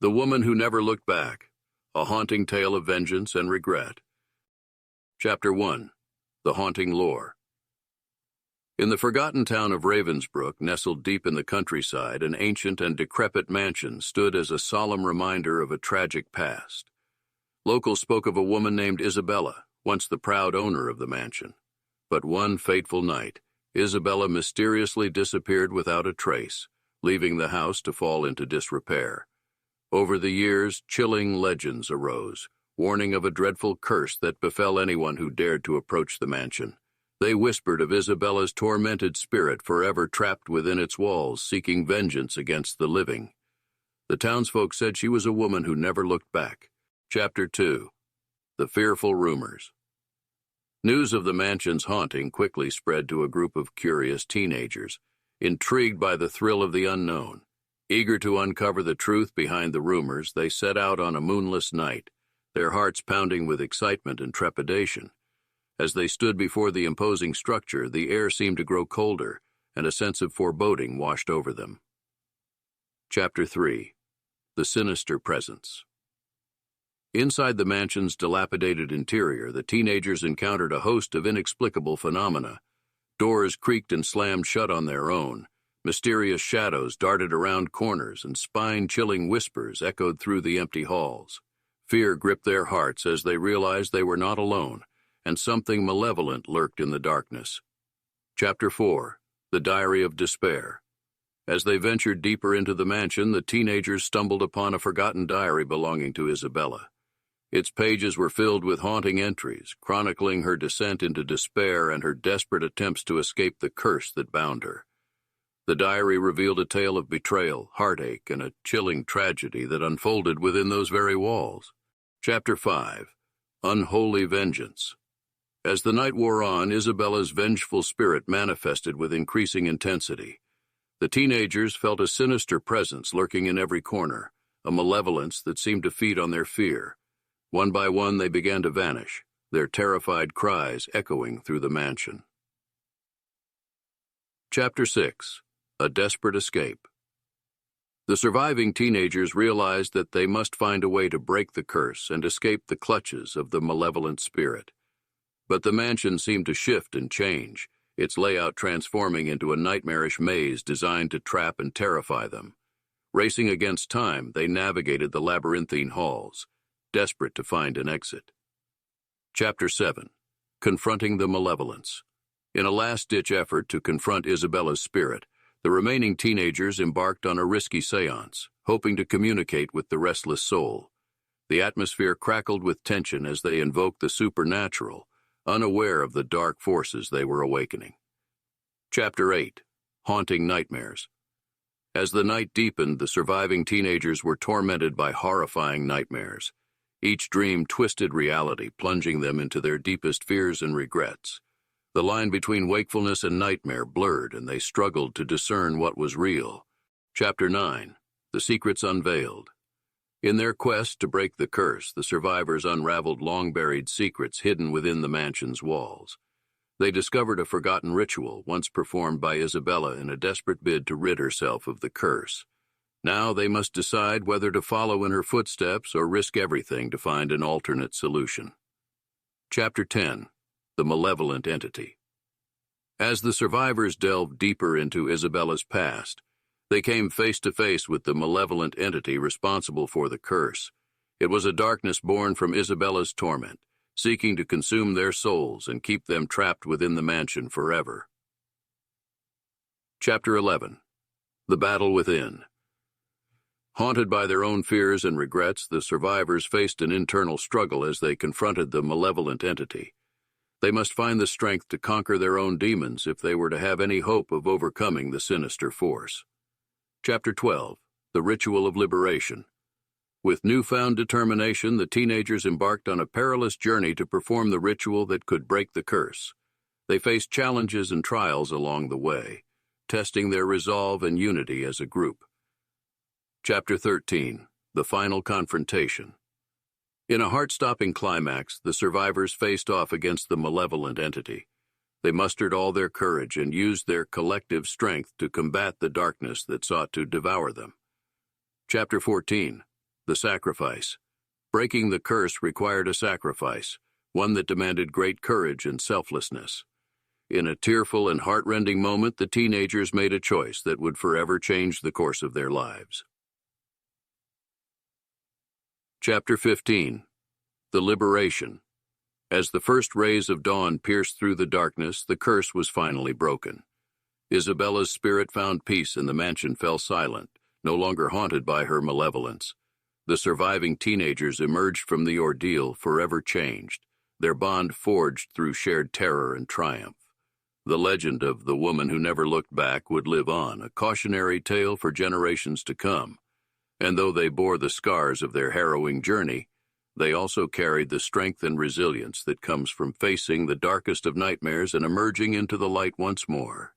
The Woman Who Never Looked Back, A Haunting Tale of Vengeance and Regret. Chapter 1. The Haunting Lore. In the forgotten town of Ravensbrook, nestled deep in the countryside, an ancient and decrepit mansion stood as a solemn reminder of a tragic past. Locals spoke of a woman named Isabella, once the proud owner of the mansion. But one fateful night, Isabella mysteriously disappeared without a trace, leaving the house to fall into disrepair. Over the years, chilling legends arose, warning of a dreadful curse that befell anyone who dared to approach the mansion. They whispered of Isabella's tormented spirit forever trapped within its walls, seeking vengeance against the living. The townsfolk said she was a woman who never looked back. Chapter 2. The Fearful Rumors. News of the mansion's haunting quickly spread to a group of curious teenagers, intrigued by the thrill of the unknown. Eager to uncover the truth behind the rumors, they set out on a moonless night, their hearts pounding with excitement and trepidation. As they stood before the imposing structure, the air seemed to grow colder, and a sense of foreboding washed over them. Chapter 3. The Sinister Presence. Inside the mansion's dilapidated interior, the teenagers encountered a host of inexplicable phenomena. Doors creaked and slammed shut on their own. Mysterious shadows darted around corners, and spine-chilling whispers echoed through the empty halls. Fear gripped their hearts as they realized they were not alone, and something malevolent lurked in the darkness. Chapter 4. The Diary of Despair. As they ventured deeper into the mansion, the teenagers stumbled upon a forgotten diary belonging to Isabella. Its pages were filled with haunting entries, chronicling her descent into despair and her desperate attempts to escape the curse that bound her. The diary revealed a tale of betrayal, heartache, and a chilling tragedy that unfolded within those very walls. Chapter 5. Unholy Vengeance. As the night wore on, Isabella's vengeful spirit manifested with increasing intensity. The teenagers felt a sinister presence lurking in every corner, a malevolence that seemed to feed on their fear. One by one they began to vanish, their terrified cries echoing through the mansion. Chapter 6. A Desperate Escape. The surviving teenagers realized that they must find a way to break the curse and escape the clutches of the malevolent spirit. But the mansion seemed to shift and change, its layout transforming into a nightmarish maze designed to trap and terrify them. Racing against time, they navigated the labyrinthine halls, desperate to find an exit. Chapter 7. Confronting the Malevolence. In a last-ditch effort to confront Isabella's spirit, the remaining teenagers embarked on a risky seance, hoping to communicate with the restless soul. The atmosphere crackled with tension as they invoked the supernatural, unaware of the dark forces they were awakening. Chapter 8. Haunting Nightmares. As the night deepened, the surviving teenagers were tormented by horrifying nightmares. Each dream twisted reality, plunging them into their deepest fears and regrets. The line between wakefulness and nightmare blurred, and they struggled to discern what was real. Chapter 9. The Secrets Unveiled. In their quest to break the curse, the survivors unraveled long-buried secrets hidden within the mansion's walls. They discovered a forgotten ritual once performed by Isabella in a desperate bid to rid herself of the curse. Now they must decide whether to follow in her footsteps or risk everything to find an alternate solution. Chapter 10. The Malevolent Entity. As the survivors delved deeper into Isabella's past, they came face to face with the malevolent entity responsible for the curse. It was a darkness born from Isabella's torment, seeking to consume their souls and keep them trapped within the mansion forever. Chapter 11. The Battle Within. Haunted by their own fears and regrets, the survivors faced an internal struggle as they confronted the malevolent entity. They must find the strength to conquer their own demons if they were to have any hope of overcoming the sinister force. Chapter 12. The Ritual of Liberation. With newfound determination, the teenagers embarked on a perilous journey to perform the ritual that could break the curse. They faced challenges and trials along the way, testing their resolve and unity as a group. Chapter 13. The Final Confrontation. In a heart-stopping climax, the survivors faced off against the malevolent entity. They mustered all their courage and used their collective strength to combat the darkness that sought to devour them. Chapter 14. The sacrifice. Breaking the curse required a sacrifice, one that demanded great courage and selflessness. In a tearful and heartrending moment, the teenagers made a choice that would forever change the course of their lives. Chapter 15. The Liberation. As the first rays of dawn pierced through the darkness, the curse was finally broken. Isabella's spirit found peace and the mansion fell silent, no longer haunted by her malevolence. The surviving teenagers emerged from the ordeal forever changed, their bond forged through shared terror and triumph. The legend of the woman who never looked back would live on, a cautionary tale for generations to come. And though they bore the scars of their harrowing journey, they also carried the strength and resilience that comes from facing the darkest of nightmares and emerging into the light once more.